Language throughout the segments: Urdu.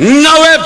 9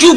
2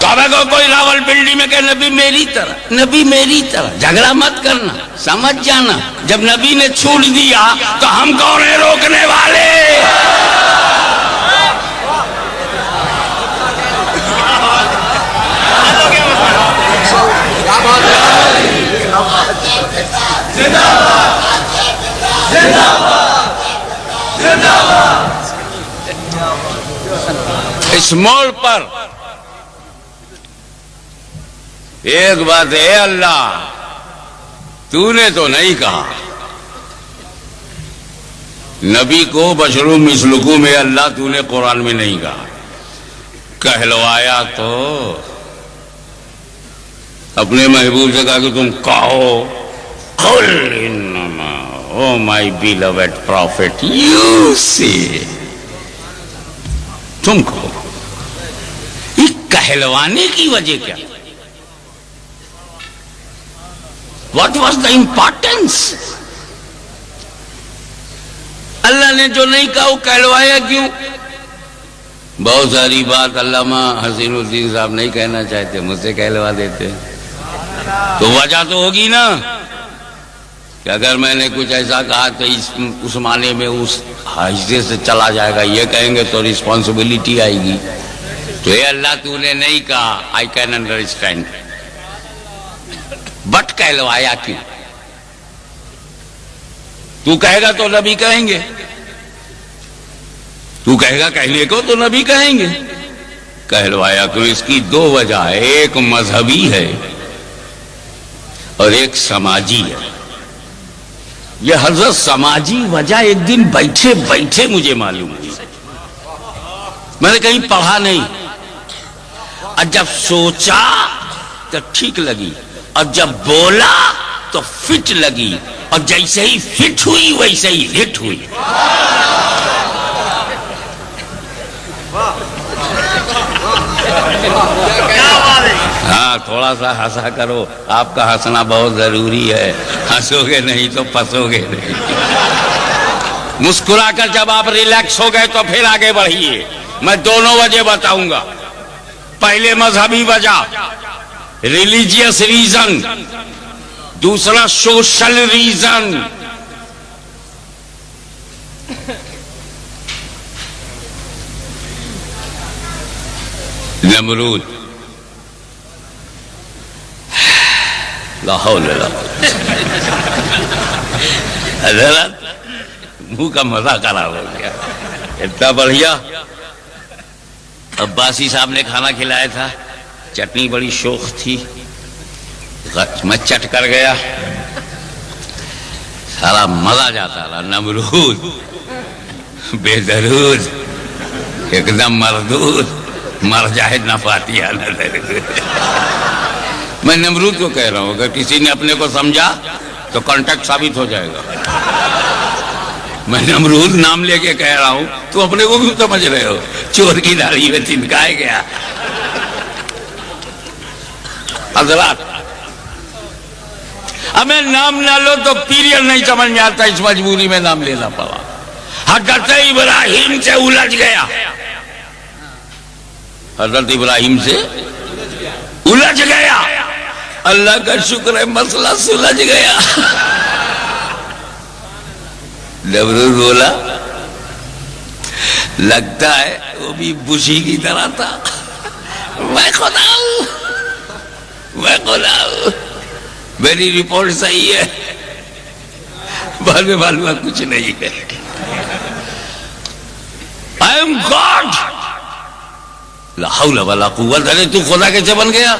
کعبہ کو کوئی راول پنڈی میں کہ نبی میری طرح، نبی میری طرح، جھگڑا مت کرنا، سمجھ جانا جب نبی نے چھوڑ دیا تو ہم کون ہیں روکنے والے؟ اس موڑ پر ایک بات ہے، اللہ تو نے تو نہیں کہا، نبی کو بشروں مثلکم میں اللہ تو نے قرآن میں نہیں کہا، کہلوایا تو اپنے محبوب سے کہا کہ تم کہو قل انما او مائی بیلوڈ پروفٹ یو سے، تم کہو۔ یہ کہلوانے کی وجہ کیا؟ What was the importance؟ اللہ نے جو نہیں کہا وہ کہلوایا کیوں؟ بہت ساری بات علامہ حسین الدین صاحب نہیں کہنا چاہتے، مجھ سے کہلوا دیتے، تو وجہ تو ہوگی نا کہ اگر میں نے کچھ ایسا کہا تو اس معنی میں اس حصے سے چلا جائے گا، یہ کہیں گے تو رسپانسبلٹی آئے گی، تو اے اللہ تو نے نہیں کہا، I can understand، بٹ کہلوایا کیوں؟ تو کہے گا تو نبی کہیں گے، تو کہے گا کہنے کو تو نبی کہیں گے، کہلوایا کیوں؟ اس کی دو وجہ ہے، ایک مذہبی ہے اور ایک سماجی ہے۔ یہ حضرت سماجی وجہ ایک دن بیٹھے بیٹھے مجھے معلوم ہوئی، میں نے کہیں پڑھا نہیں، اور جب سوچا تو ٹھیک لگی، اور جب بولا تو فٹ لگی، اور جیسے ہی فٹ ہوئی ویسے ہی ہٹ ہوئی۔ ہاں تھوڑا سا ہنسا کرو، آپ کا ہنسنا بہت ضروری ہے، ہنسو گے نہیں تو پھنسو گے نہیں۔ مسکرا کر جب آپ ریلیکس ہو گئے تو پھر آگے بڑھیے۔ میں دونوں وجہ بتاؤں گا، پہلے مذہبی وجہ ریلیجیس ریزن، دوسرا سوشل ریزن۔ نمرود لا حول ولا قوة، حضرت منہ کا مزہ خراب ہو گیا، اتنا بڑھیا عباسی صاحب نے کھانا کھلایا تھا، چٹنی بڑی شوق تھی، میں چٹ کر گیا، سارا مزہ جاتا رہا۔ نمرود بے درود، ایک دم مردود، مر جائے نہ فاتحہ نہ درود۔ میں نمرود کو کہہ رہا ہوں، اگر کسی نے اپنے کو سمجھا تو کانٹیکٹ ثابت ہو جائے گا۔ میں نمرود نام لے کے کہہ رہا ہوں، تو اپنے کو کیوں سمجھ رہے ہو؟ چور کی داڑھی میں تنکائے گیا۔ حضرات ہمیں نام نہ لو تو پیریڈ نہیں سمجھ میں آتا، اس مجبوری میں نام لینا پڑا۔ حضرت ابراہیم سے الجھ گیا، حضرت ابراہیم سے الجھ گیا، اللہ کا شکر ہے مسئلہ سلجھ گیا۔ نمرود بولا لگتا ہے وہ بھی بشی کی طرح تھا، میں خدا ہوں، میں خدا ہوں، میری رپورٹ صحیح ہے، بعد میں معلوم کچھ نہیں ہے، I am God۔ لا حول ولا قوت، ارے تو خدا کیسے بن گیا؟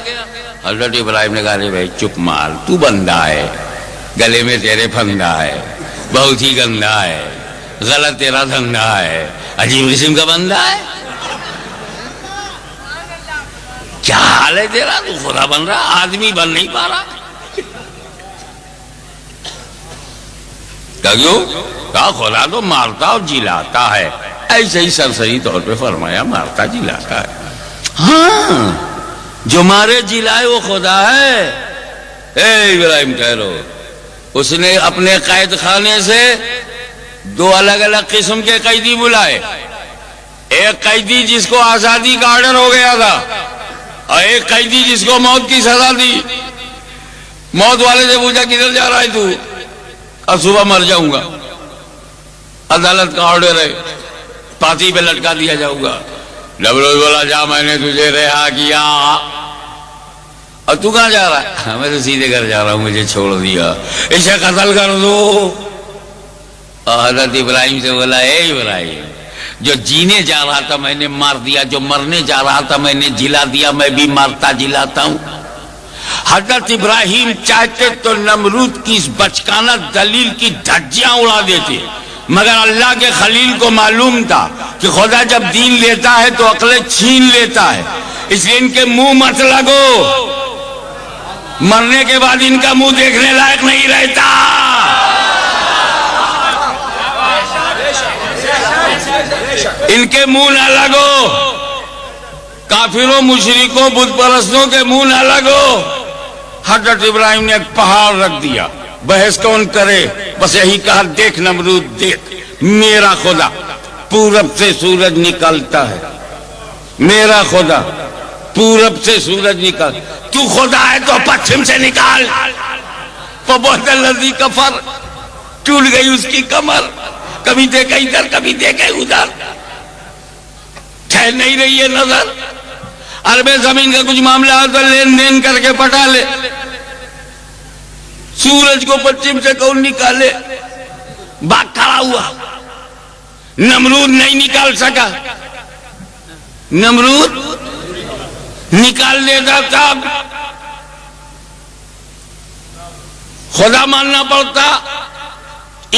حضرت ابراہیم نے کہا رے بھائی چپ مار، تو بندہ ہے، گلے میں تیرے پھندا ہے، بہت ہی گندا ہے، غلط تیرا دھندا ہے، عجیب قسم کا بندہ ہے، کیا حال ہے تیرا؟ تو خدا بن رہا، آدمی بن نہیں پا رہا۔ کیوں؟ کہا خدا تو مارتا اور جلاتا ہے، ایسے ہی سرسری طور پہ فرمایا مارتا جلاتا ہے۔ ہاں جو مارے جلائے وہ خدا ہے۔ اے ابراہیم کہہ رہو، اس نے اپنے قید خانے سے دو الگ الگ قسم کے قیدی بلائے، ایک قیدی جس کو آزادی کا آرڈر ہو گیا تھا، اور ایک قیدی جس کو موت کی سزا دی، موت والے سے پوچھا کدھر جا رہا ہے تو؟ اور صبح مر جاؤں گا، عدالت کا آرڈر ہے، پھانسی پہ لٹکا دیا جاؤں گا۔ نمرود بولا جا میں نے تجھے رہا کیا، اور تو کہاں جا رہا ہے؟ میں تو سیدھے گھر جا رہا ہوں، مجھے چھوڑ دیا، اسے قتل کر دو۔ اور حضرت ابراہیم سے بولا اے ابراہیم، جو جینے جا رہا تھا میں نے مار دیا، جو مرنے جا رہا تھا میں نے جلا دیا، میں بھی مارتا جلاتا ہوں۔ حضرت ابراہیم چاہتے تو نمرود کی اس بچکانہ دلیل کی دھجیاں اڑا دیتے، مگر اللہ کے خلیل کو معلوم تھا کہ خدا جب دین لیتا ہے تو عقلیں چھین لیتا ہے، اس لیے ان کے منہ مت لگو، مرنے کے بعد ان کا منہ دیکھنے لائق نہیں رہتا۔ ان کے منہ نہ لگو، کافروں مشرکوں بت پرستوں کے منہ نہ لگو۔ حضرت ابراہیم نے ایک پہاڑ رکھ دیا، بحث کون کرے، بس یہی کہا دیکھ نمرود دیکھ، میرا خدا پورب سے سورج نکلتا ہے، میرا خدا پورب سے سورج نکل، تو خدا ہے تو پچھم سے نکال۔ فبہت الذی کفر، ٹوٹ گئی اس کی کمر، کبھی دیکھا ادھر کبھی دیکھا ادھر، ٹھہر نہیں رہی ہے نظر۔ عرب زمین کا کچھ معاملہ تو لین دین کر کے پٹا لے، سورج کو پچھم سے کون نکالے؟ باغ کھڑا ہوا، نمرود نہیں نکال سکا، نمرود نکال دیتا تھا، خدا ماننا پڑتا۔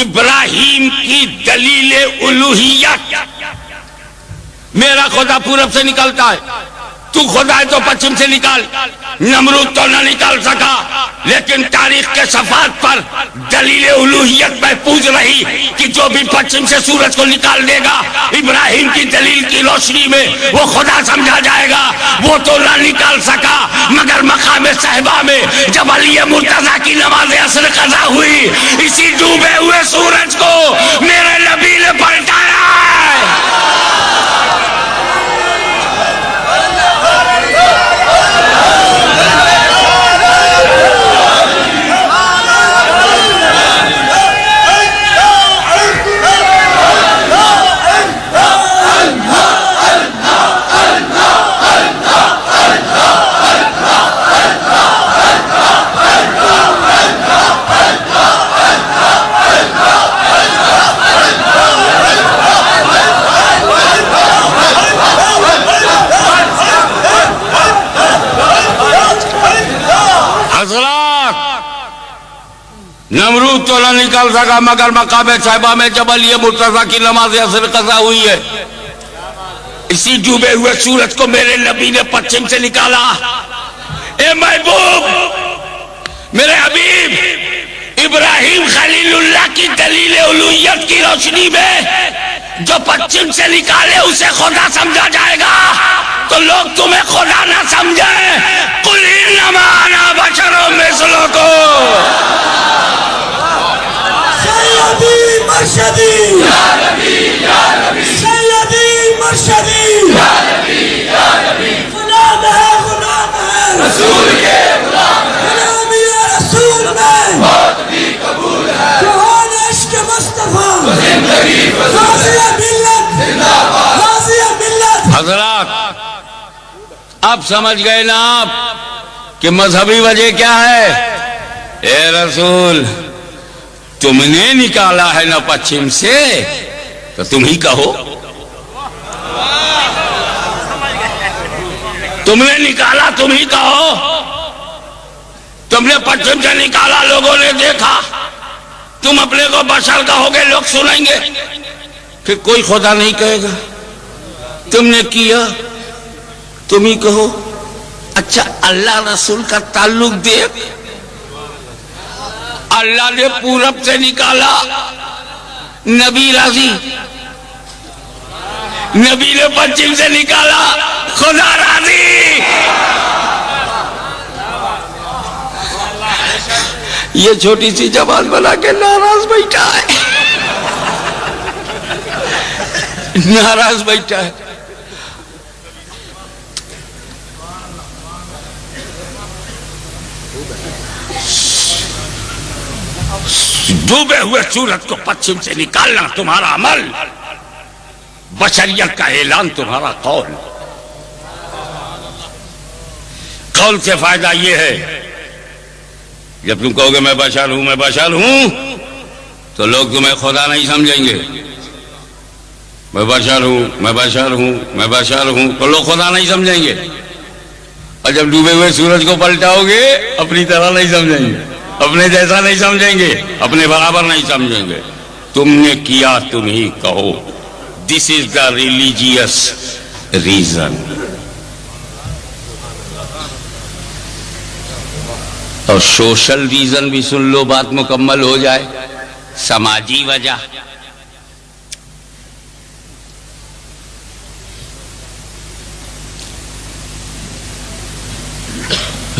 ابراہیم کی دلیل الوہیت، میرا خدا پورب سے نکلتا ہے، تو خدا ہے تو پچھم سے نکال۔ نمرود تو نہ نکال سکا، لیکن تاریخ کے صفحات پر دلیل الوہیت محفوظ رہی کہ جو بھی پچھم سے سورج کو نکال دے گا ابراہیم کی دلیل کی روشنی میں وہ خدا سمجھا جائے گا۔ وہ تو نہ نکال سکا، مگر مقام صحبہ میں جب علی مرتضیٰ کی نماز عصر قضا ہوئی، اسی ڈوبے ہوئے سورج کو میرے نبی نے پلٹایا ہے۔ نمرود تو نہ نکال سکا، مگر مقام صحبہ میں جب علی مرتضیٰ کی نماز عصر قضا ہوئی ہے، اسی ڈوبے ہوئے سورج کو میرے نبی نے پچھم سے نکالا۔ اے محبوب، میرے حبیب، ابراہیم خلیل اللہ کی دلیل الوہیت کی روشنی میں جو پچھم سے نکالے اسے خدا سمجھا جائے گا، تو لوگ تمہیں خدا نہ سمجھیں۔ قل انما انا بشر مثلکم، سیدی مرشدی یا نبی یا نبی، سیدی مرشدی یا نبی یا نبی، غلام ہے رسول کے غلام ہے، غلامی رسول میں موت بھی قبول ہے، جہان عشق مصطفیٰ تو زندگی غازی ملت زندہ باد، غازی ملت۔ حضرات اب سمجھ گئے نا آپ کہ مذہبی وجہ کیا ہے؟ اے رسول، تم نے نکالا ہے نا پچھم سے، تو تم ہی کہو، تم نے نکالا تم ہی کہو۔ تم نے پچھم سے نکالا، لوگوں نے دیکھا، تم اپنے کو بشر کہو گے، لوگ سنیں گے، پھر کوئی خدا نہیں کہے گا۔ تم نے کیا تم ہی کہو۔ اچھا اللہ رسول کا تعلق دیکھ، اللہ نے پورب سے نکالا، نبی راضی، نبی نے پچھم سے نکالا، خدا راضی۔ یہ چھوٹی سی جماعت بنا کے ناراض بیٹھا ہے، ناراض بیٹھا ہے۔ ڈوبے ہوئے سورج کو پچھم سے نکالنا تمہارا عمل، بشریت کا اعلان تمہارا قول۔ قول سے فائدہ یہ ہے جب تم کہو گے میں بشر ہوں میں بشر ہوں، تو لوگ تمہیں خدا نہیں سمجھیں گے۔ میں بشر ہوں میں بشر ہوں میں بشر ہوں تو لوگ خدا نہیں سمجھیں گے، اور جب ڈوبے ہوئے سورج کو پلٹاؤ گے اپنی طرح نہیں سمجھیں گے، اپنے جیسا نہیں سمجھیں گے، اپنے برابر نہیں سمجھیں گے۔ تم نے کیا تم ہی کہو، دس از دا ریلیجیس ریزن۔ اور سوشل ریزن بھی سن لو، بات مکمل ہو جائے۔ سماجی وجہ،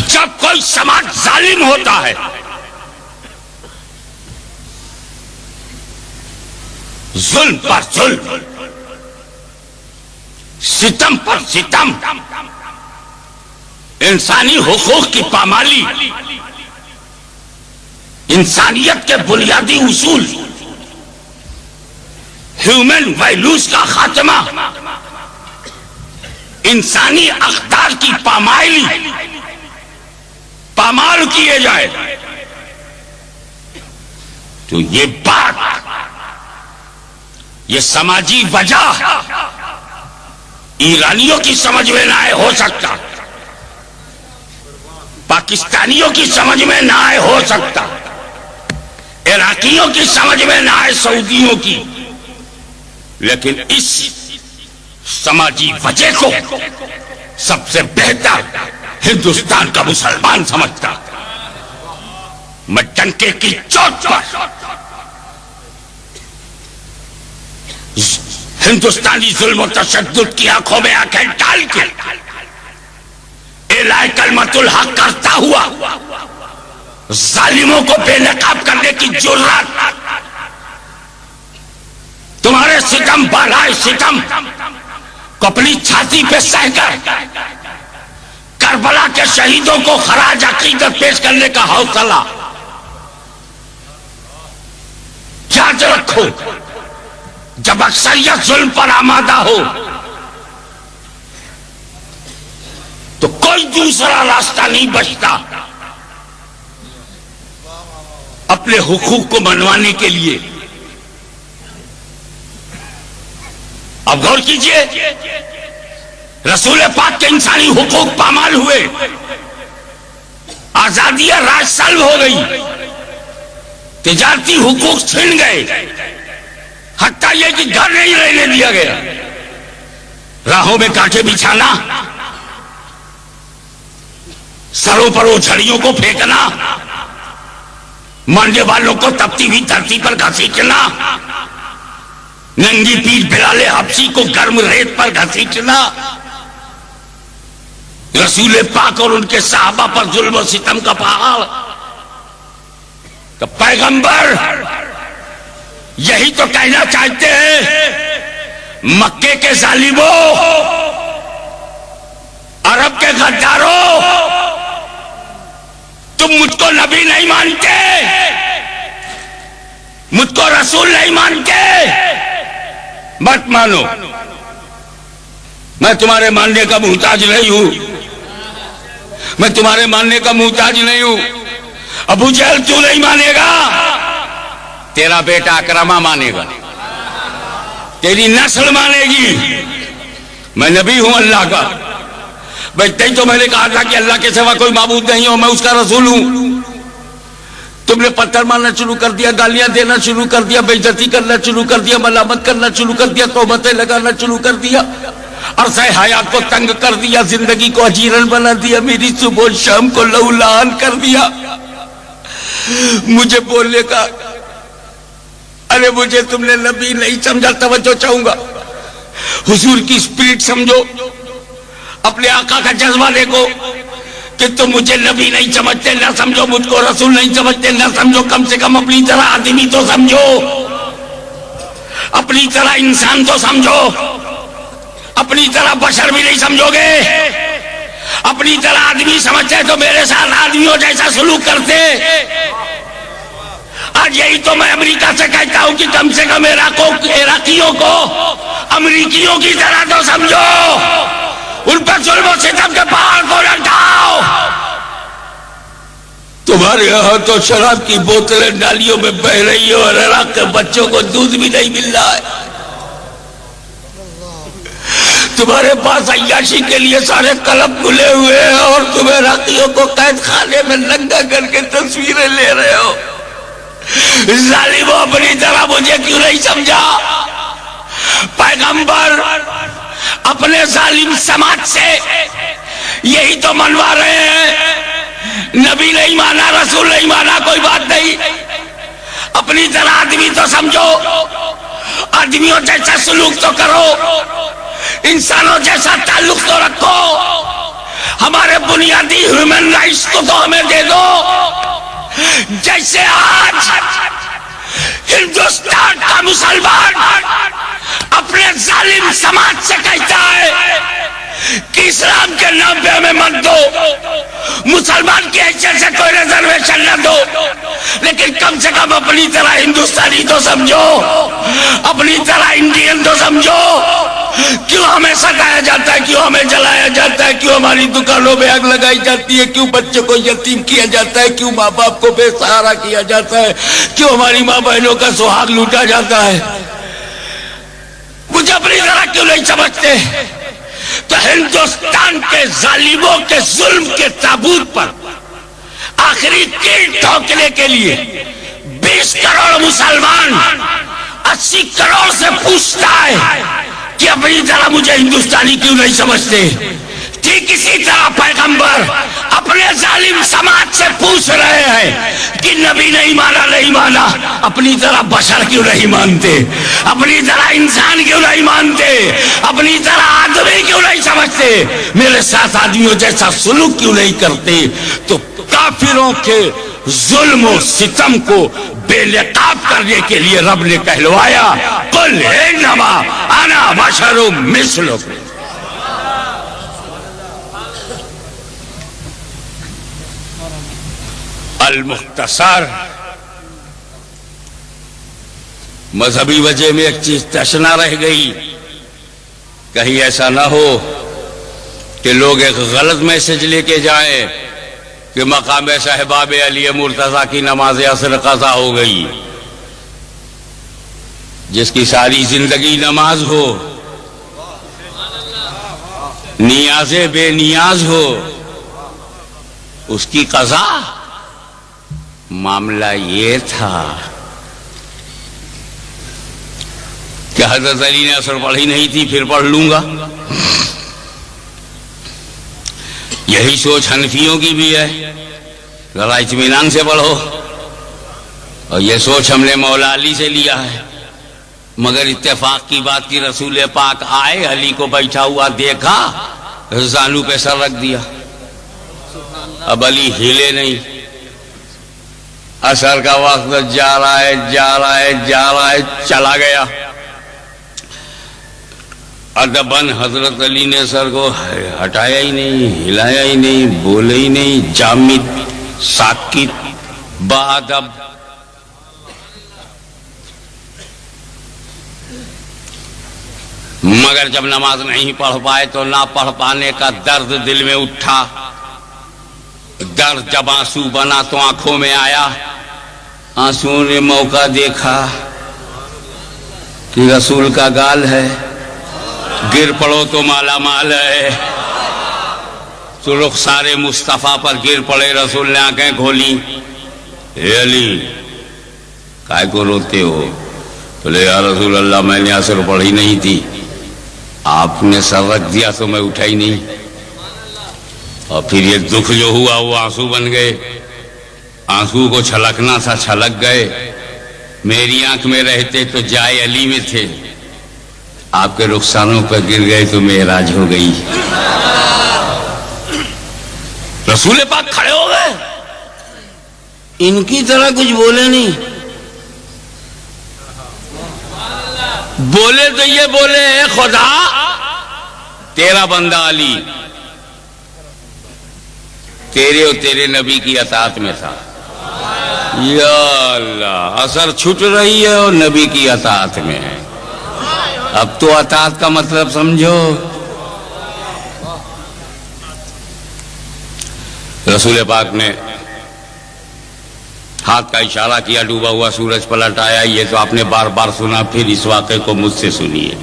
جب کوئی سماج ظالم ہوتا ہے، ظلم پر ظلم، ستم پر ستم، انسانی حقوق کی پامالی، انسانیت کے بنیادی اصول، ہیومن ویلیوز کا خاتمہ، انسانی اقدار کی پامالی پامال کیے جائے، تو یہ بات، یہ سماجی وجہ ایرانیوں کی سمجھ میں نہ آئے ہو سکتا، پاکستانیوں کی سمجھ میں نہ آئے ہو سکتا، عراقیوں کی سمجھ میں نہ آئے سعودیوں کی، لیکن اس سماجی وجہ کو سب سے بہتر ہندوستان کا مسلمان سمجھتا۔ میں ٹنکے کی چوٹ پر ہندوستانی ظلم و تشدد کی آنکھوں میں آنکھیں ڈال کے اعلان کلمت الحق کرتا ہوا ظالموں کو بے نقاب کرنے کی جرات، تمہارے ستم بالائے ستم کو اپنی چھاتی پہ سہ کر کربلا کے شہیدوں کو خراج عقیدت پیش کرنے کا حوصلہ یاد رکھو۔ جب اکثریت ظلم پر آمادہ ہو تو کوئی دوسرا راستہ نہیں بچتا اپنے حقوق کو منوانے کے لیے۔ اب غور کیجئے، رسول پاک کے انسانی حقوق پامال ہوئے، آزادیاں راج سلب ہو گئی، تجارتی حقوق چھن گئے، حتیٰ یہ کہ گھر نہیں رہنے دیا گیا، راہوں میں کانٹے بچھانا، سروں پر اوچھڑیوں کو پھینکنا، مرنے والوں کو تپتی ہوئی دھرتی پر گھسیٹنا، ننگی پیٹھ بلال حبشی کو گرم ریت پر گھسیٹنا، رسول پاک اور ان کے صحابہ پر ظلم و ستم کا پہاڑ۔ تو پیغمبر یہی تو کہنا چاہتے ہیں، مکے کے ظالموں، عرب کے غداروں، تم مجھ کو نبی نہیں مانتے، مجھ کو رسول نہیں مانتے، مت مانو، میں تمہارے ماننے کا محتاج نہیں ہوں، میں تمہارے ماننے کا محتاج نہیں ہوں۔ ابو جہل تو نہیں مانے گا، تیرا بیٹا اکرمہ مانے گا، تیری نسل مانے گی۔ میں نبی ہوں اللہ کا، بھائی تو میں نے کہا تھا کہ اللہ کے سوا کوئی معبود نہیں ہو، میں اس کا رسول ہوں۔ تم نے پتھر مارنا شروع کر دیا، گالیاں دینا شروع کر دیا، بے عزتی کرنا شروع کر دیا، ملامت کرنا شروع کر دیا، تہمتیں لگانا شروع کر دیا، عرصہ حیات کو تنگ کر دیا، زندگی کو اجیرن بنا دیا، میری صبح و شام کو لہولہان کر دیا۔ مجھے بولنے کا، ارے مجھے تم نے نبی نہیں سمجھا، توجہ چاہوں گا، حضور کی اسپرٹ سمجھو، اپنے آقا کا جذبہ دیکھو کہ تم مجھے نبی نہیں سمجھتے، نہ سمجھو مجھ کو رسول نہیں سمجھتے، نہ سمجھو کم سے کم اپنی طرح آدمی تو سمجھو، اپنی طرح انسان تو سمجھو، اپنی طرح بشر بھی نہیں سمجھو گے، اپنی طرح آدمی سمجھتے تو میرے ساتھ آدمیوں جیسا سلوک کرتے، آج یہی تو میں امریکہ سے کہتا ہوں کہ کم سے کم عراقیوں کو امریکیوں کی طرح تو سمجھو، ان پر ظلم و ستم کے پہاڑ کو نہ ڈھاؤ۔ تمہارے یہاں تو شراب کی بوتلیں نالیوں میں بہ رہی ہیں اور عراق کے بچوں کو دودھ بھی نہیں مل رہا ہے۔ تمہارے پاس عیاشی کے لیے سارے کلب کھلے ہوئے ہیں اور تم عراقیوں کو قید خانے میں ننگا کر کے تصویریں لے رہے ہو۔ ظالموں، اپنی طرح مجھے کیوں نہیں سمجھا؟ پیغمبر اپنے ظالم سماج سے یہی تو منوا رہے ہیں، نبی نہیں مانا، رسول نہیں مانا، کوئی بات نہیں، اپنی طرح آدمی تو سمجھو، آدمیوں جیسا سلوک تو کرو، انسانوں جیسا تعلق تو رکھو، ہمارے بنیادی ہیومن رائٹس کو تو ہمیں دے دو۔ جیسے آج ہندوستان کا مسلمان اپنے ظالم سماج سے کہتا ہے کہ اسلام کے نام پہ ہمیں مت دو، مسلمان کی حیثیت سے کوئی ریزرویشن نہ دو، لیکن کم سے کم اپنی طرح ہندوستانی تو سمجھو، اپنی طرح انڈین تو سمجھو۔ کیوں ہمیں سکایا جاتا ہے، کیوں ہمیں جلایا جاتا ہے، کیوں ہماری دکانوں میں آگ لگائی جاتی ہے، کیوں بچوں کو یتیم کیا جاتا ہے، کیوں ماں باپ کو بے سہارا کیا جاتا ہے، کیوں ہماری ماں بہنوں کا سہاگ لوٹا جاتا ہے؟ مجھے اپنی طرح کیوں نہیں سمجھتے؟ تو ہندوستان کے ظالموں کے ظلم کے تابوت پر آخری کیل ٹھوکنے کے لیے 20 کروڑ مسلمان 80 کروڑ سے پوچھتا ہے کہ اپنی طرح مجھے ہندوستانی کیوں نہیں سمجھتے؟ ٹھیک اسی طرح پیغمبر اپنے ظالم سماج سے پوچھ رہے ہیں کہ نبی نہیں مانا، نہیں مانا، اپنی طرح بشر کیوں نہیں مانتے، اپنی طرح انسان کیوں نہیں مانتے، اپنی طرح آدمی کیوں نہیں سمجھتے، میرے ساتھ آدمیوں جیسا سلوک کیوں نہیں کرتے؟ تو کافروں کے ظلم و ستم کو بے نقاب کرنے کے لیے رب نے کہلوایا، قل انما انا بشر مثلکم۔ المختصر، مذہبی وجہ میں ایک چیز تشنا رہ گئی، کہیں ایسا نہ ہو کہ لوگ ایک غلط میسج لے کے جائیں کہ مقام صاحباب علی مرتضیٰ کی نماز عصر قضا ہو گئی۔ جس کی ساری زندگی نماز ہو، نیاز بے نیاز ہو، اس کی قضا؟ معاملہ یہ تھا کہ حضرت علی نے عصر پڑھی نہیں تھی، پھر پڑھ لوں گا۔ یہی سوچ حنفیوں کی بھی ہے، ذرا اطمینان سے پڑھو، اور یہ سوچ ہم نے مولا علی سے لیا ہے۔ مگر اتفاق کی بات کی رسول پاک آئے، علی کو بیٹھا ہوا دیکھا، زانو پہ سر رکھ دیا، اب علی ہلے نہیں۔ عصر کا وقت جا رہا ہے، جا رہا ہے، جا رہا ہے، چلا گیا۔ ادباً حضرت علی نے سر کو ہٹایا ہی نہیں، ہلایا ہی نہیں، بولے ہی نہیں، جامد ساکت بادب۔ مگر جب نماز نہیں پڑھ پائے تو نہ پڑھ پانے کا درد دل میں اٹھا، درد جب آنسو بنا تو آنکھوں میں آیا، آنسوؤں نے موقع دیکھا کہ رسول کا گال ہے، گر پڑو تو مالا مال ہے، تو رخسار مصطفیٰ پر گر پڑے۔ رسول نے آنکھیں کھولی، اے علی کائے کو روتے ہو؟ بولے یا رسول اللہ میں نے عصر پڑھی نہیں تھی، آپ نے سر رکھ دیا تو میں اٹھا ہی نہیں، اور پھر یہ دکھ جو ہوا وہ آنسو بن گئے، آنسو کو چھلکنا تھا چھلک گئے، میری آنکھ میں رہتے تو جائے علی میں تھے، آپ کے رخسانوں پر گر گئے تو معراج ہو گئی۔ رسول پاک کھڑے ہو گئے، ان کی طرح کچھ بولے نہیں، بولے تو یہ بولے، اے خدا تیرا بندہ علی تیرے اور تیرے نبی کی اطاعت میں تھا، یا اللہ، اثر چھٹ رہی ہے اور نبی کی اطاعت میں ہے۔ اب تو اطاعت کا مطلب سمجھو۔ رسول پاک نے ہاتھ کا اشارہ کیا، ڈوبا ہوا سورج پلٹ آیا۔ یہ تو آپ نے بار بار سنا، پھر اس واقعے کو مجھ سے سنیے۔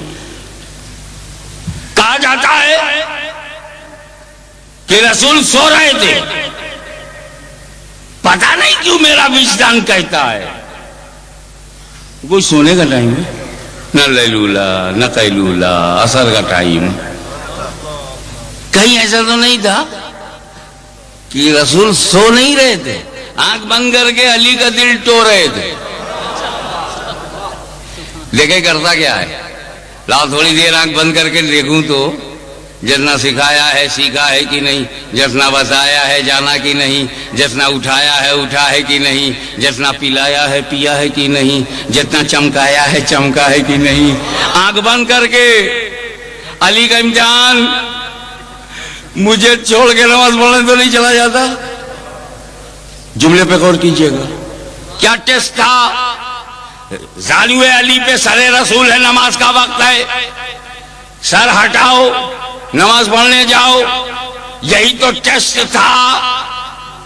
کہا جاتا ہے کہ رسول سو رہے تھے، پتہ نہیں کیوں میرا وجدان کہتا ہے کوئی سونے کا ٹائم ہے، نہ لیلولا نہ قیلولا، اثر کا ٹائم۔ کہیں ایسا تو نہیں تھا کہ رسول سو نہیں رہے تھے، آنکھ بند کر کے علی کا دل ٹو رہے تھے؟ دیکھے کرتا کیا ہے، لاؤ تھوڑی دیر آنکھ بند کر کے دیکھوں تو جتنا سکھایا ہے سیکھا ہے کہ نہیں، جتنا بتایا ہے جانا کہ نہیں، جتنا اٹھایا ہے اٹھا ہے کہ نہیں، جتنا پلایا ہے پیا ہے کہ نہیں، جتنا چمکایا ہے چمکا ہے کہ نہیں۔ آنکھ بند کر کے علی کا امتحان، مجھے چھوڑ کے نماز پڑھنے تو نہیں چلا جاتا؟ جملے پہ غور کیجئے گا، کیا ٹیسٹ تھا؟ زانوِ علی پہ سر رسول ہے، نماز کا وقت ہے، سر ہٹاؤ نماز پڑھنے جاؤ۔ یہی تو ٹیسٹ تھا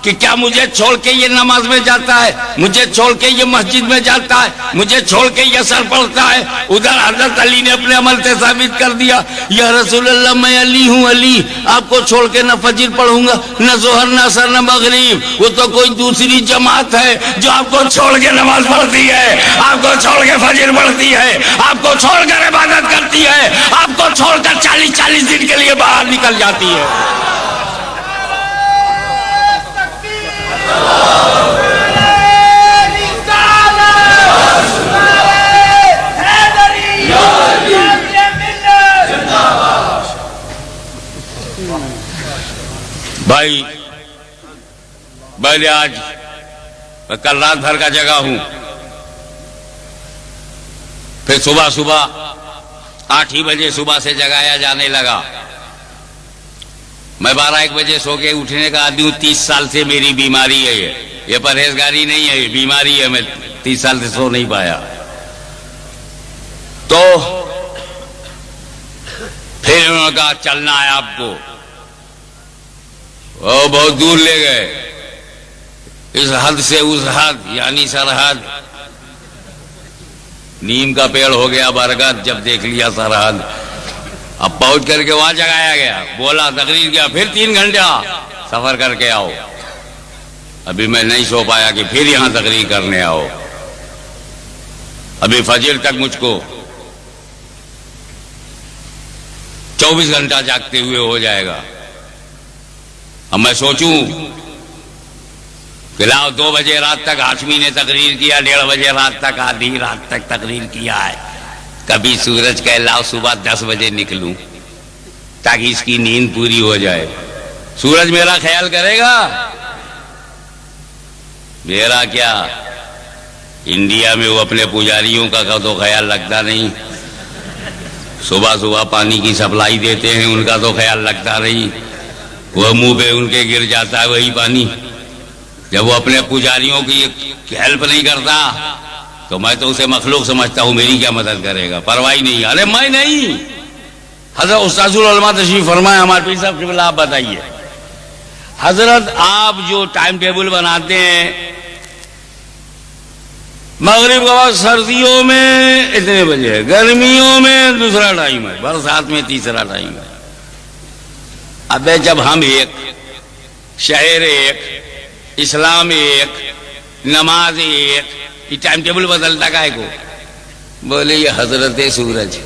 کہ کیا مجھے چھوڑ کے یہ نماز میں جاتا ہے، مجھے چھوڑ کے یہ مسجد میں جاتا ہے، مجھے چھوڑ کے یہ سر پڑھتا ہے۔ ادھر حضرت علی نے اپنے عمل سے ثابت کر دیا، یا رسول اللہ میں علی ہوں، علی آپ کو چھوڑ کے نہ فجر پڑھوں گا، نہ ظہر، نہ اثر، نہ مغرب۔ وہ تو کوئی دوسری جماعت ہے جو آپ کو چھوڑ کے نماز پڑھتی ہے، آپ کو چھوڑ کے فجر پڑھتی ہے، آپ کو چھوڑ کر عبادت کرتی ہے، آپ کو چھوڑ کر 40 دن کے لیے باہر نکل جاتی ہے۔ بھائی پہلے آج میں کل رات بھر کا جگہ ہوں، پھر صبح 8 ہی بجے صبح سے جگایا جانے لگا۔ میں 12-1 بجے سو کے اٹھنے کا آدمی ہوں، 30 سال سے میری بیماری ہے، یہ پرہیزگاری نہیں ہے، یہ بیماری ہے، میں 30 سال سے سو نہیں پایا۔ تو پھر انہوں نے کہا چلنا ہے آپ کو، وہ بہت دور لے گئے، اس حد سے اس حد، یعنی سرحد۔ نیم کا پیڑ ہو گیا برگد جب دیکھ لیا سرحد۔ اب پہنچ کر کے وہاں جگایا گیا، بولا تقریر کیا، پھر 3 گھنٹہ سفر کر کے آؤ۔ ابھی میں نہیں سو پایا کہ پھر یہاں تقریر کرنے آؤ، ابھی فجر تک مجھ کو 24 گھنٹہ جاگتے ہوئے ہو جائے گا۔ اب میں سوچوں کہ لاؤ 2 بجے رات تک ہاشمی نے تقریر کیا، 1:30 بجے رات تک، آدھی رات تک تقریر کیا ہے، کبھی سورج کہ لاؤ صبح 10 بجے نکلوں تاکہ اس کی نیند پوری ہو جائے۔ سورج میرا خیال کرے گا؟ میرا کیا، انڈیا میں وہ اپنے پجاریوں کا تو خیال رکھتا نہیں، صبح صبح پانی کی سپلائی دیتے ہیں، ان کا تو خیال رکھتا نہیں، وہ منہ پہ ان کے گر جاتا ہے وہی پانی۔ جب وہ اپنے پجاریوں کی ہیلپ نہیں کرتا تو میں تو اسے مخلوق سمجھتا ہوں، میری کیا مدد کرے گا، پرواہ نہیں۔ ارے میں نہیں، حضرت استاذ العلماء تشریف فرمائے، ہمارے پیر صاحب قبلہ، آپ بتائیے حضرت، آپ جو ٹائم ٹیبل بناتے ہیں مغرب کا وقت سردیوں میں اتنے بجے ہے، گرمیوں میں دوسرا ٹائم ہے، برسات میں تیسرا ٹائم ہے۔ ابے جب ہم ایک، شہر ایک، اسلام ایک، نماز ایک، یہ ٹائم ٹیبل بدلتا کائے کو؟ بولے یہ حضرت سورج،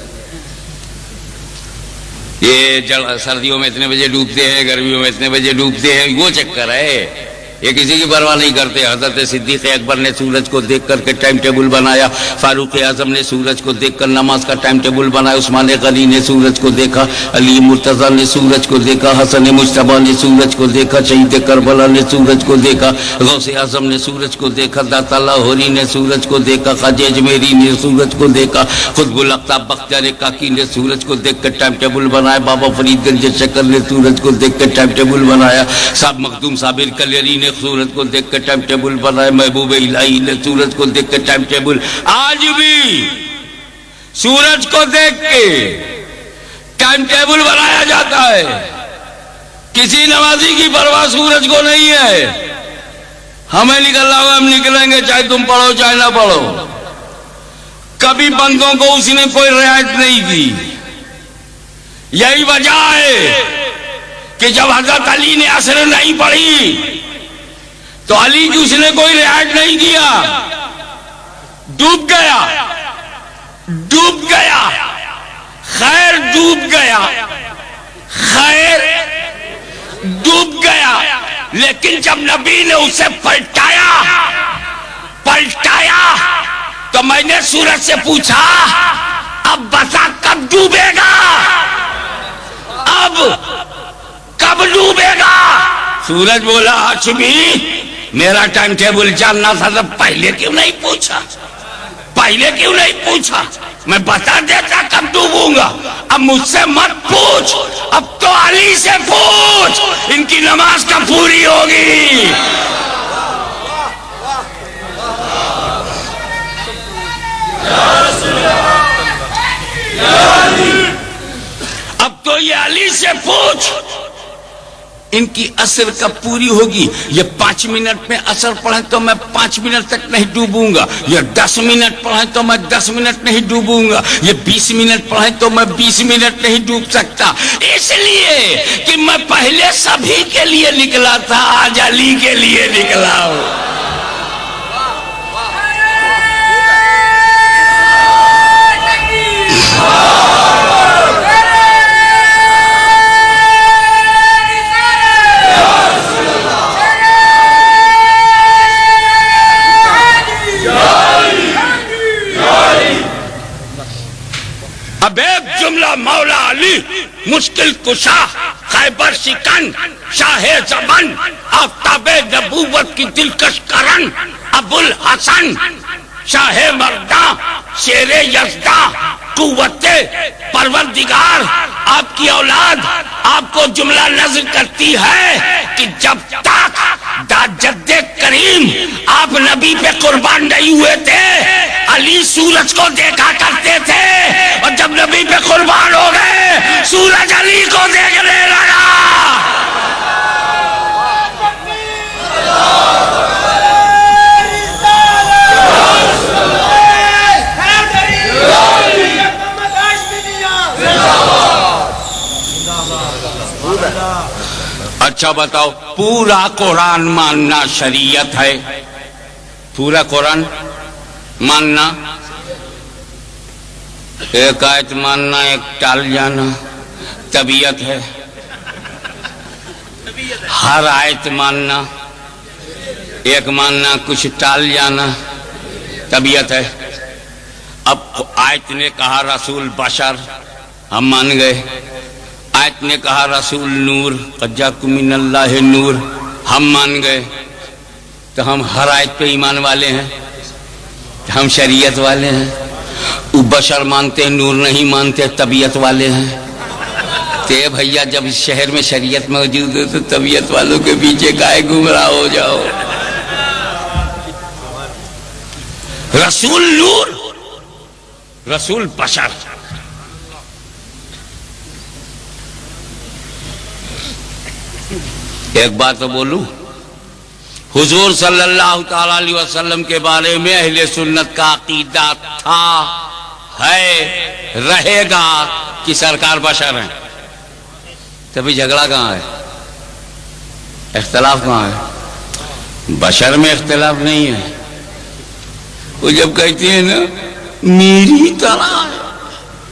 یہ سردیوں میں اتنے بجے ڈوبتے ہیں، گرمیوں میں اتنے بجے ڈوبتے ہیں، وہ چکر ہے، یہ کسی کی پرواہ نہیں کرتے۔ حضرت صدیق اکبر نے سورج کو دیکھ کر کے ٹائم ٹیبل بنایا، فاروق اعظم نے سورج کو دیکھ کر نماز کا ٹائم ٹیبل بنایا، عثمان غنی نے سورج کو دیکھا، علی مرتضی نے سورج کو دیکھا، حسن مجتبی نے سورج کو دیکھا، شہید کربلا نے سورج کو دیکھا، غوث اعظم نے سورج کو دیکھا، داتا لاہوری نے سورج کو دیکھا، خواجہ اجمیری نے سورج کو دیکھا، قطب الافطاب بختیار کاکی نے سورج کو دیکھ کر ٹائم ٹیبل بنایا، بابا فرید گنج شکر نے سورج کو دیکھ کر ٹائم ٹیبل بنایا، صاحب مخدوم صابر کلیری نے نے سورج کو دیکھ کر ٹائم ٹیبل بنایا, محبوب الہی نے سورج کو دیکھ کر ٹائم ٹیبل. آج بھی سورج کو دیکھ کے ٹائم ٹیبل بنایا جاتا ہے. کسی نمازی کی پرواہ سورج کو نہیں ہے. ہمیں نکلنا ہوگا, ہم نکلیں گے, چاہے تم پڑھو چاہے نہ پڑھو. کبھی بندوں کو اس نے کوئی رعایت نہیں کی. یہی وجہ ہے کہ جب حضرت علی نے عصر نہیں پڑھی تو علی کی اس نے کوئی رعایت نہیں کیا. ڈوب گیا, ڈوب گیا, خیر ڈوب گیا, خیر ڈوب گیا. لیکن جب نبی نے اسے پلٹایا تو میں نے سورج سے پوچھا, اب بتا کب ڈوبے گا, اب کب ڈوبے گا؟ سورج بولا, آج بھی میرا ٹائم ٹیبل جاننا تھا تو پہلے کیوں نہیں پوچھا, پہلے کیوں نہیں پوچھا, میں بتا دیتا کب ڈوبوں گا. اب مجھ سے مت پوچھ, اب تو علی سے پوچھ, ان کی نماز کب پوری ہوگی. اب تو یہ علی سے پوچھ ان کی عصر کب پوری ہوگی. یہ 5 منٹ میں عصر پڑھیں تو میں 5 منٹ تک نہیں ڈوبوں گا. یہ 10 منٹ پڑھیں تو میں 10 منٹ نہیں ڈوبوں گا. یہ 20 منٹ پڑھیں تو میں 20 منٹ نہیں ڈوب سکتا. اس لیے کہ میں پہلے سبھی کے لیے نکلا تھا, آج علی کے لیے نکلا ہوں. اب ایک جملہ مولا علی, مشکل کشا, خیبر شکن, شاہ زبان, آفتاب نبوت کی دلکش کرن, ابو الحسن, شاہ مرداں, شیر یزداں, قوت پروردگار. آپ کی اولاد آپ کو جملہ نظر کرتی ہے کہ جب تک جد کریم آپ نبی پہ قربان نہیں ہوئے تھے, علی سورج کو دیکھا کرتے تھے, اور جب نبی پہ قربان ہو گئے سورج علی کو دیکھنے لگا. اچھا بتاؤ, پورا قرآن ماننا شریعت ہے؟ پورا قرآن ماننا, ایک آیت ماننا ایک ٹال جانا طبیعت ہے. ہر آیت ماننا, ایک ماننا کچھ ٹال جانا طبیعت ہے. اب آیت نے کہا رسول بشر, ہم مان گئے. آیت نے کہا رسول نور, قد جاءکم من اللہ نور, ہم مان گئے. تو ہم ہر آیت پہ ایمان والے ہیں, ہم شریعت والے ہیں. بشر مانتے ہیں, نور نہیں مانتے, طبیعت والے ہیں. تے بھیا جب اس شہر میں شریعت موجود ہے تو طبیعت والوں کے پیچھے کائے گمراہ ہو جاؤ. رسول نور, رسول بشر. ایک بات تو بولوں, حضور صلی اللہ تعالی علیہ وسلم کے بارے میں اہل سنت کا عقیدہ تھا, ہے, رہے گا کہ سرکار بشر ہیں. تبھی جھگڑا کہاں ہے, اختلاف کہاں ہے؟ بشر میں اختلاف نہیں ہے. وہ جب کہتے ہیں نا میری طرح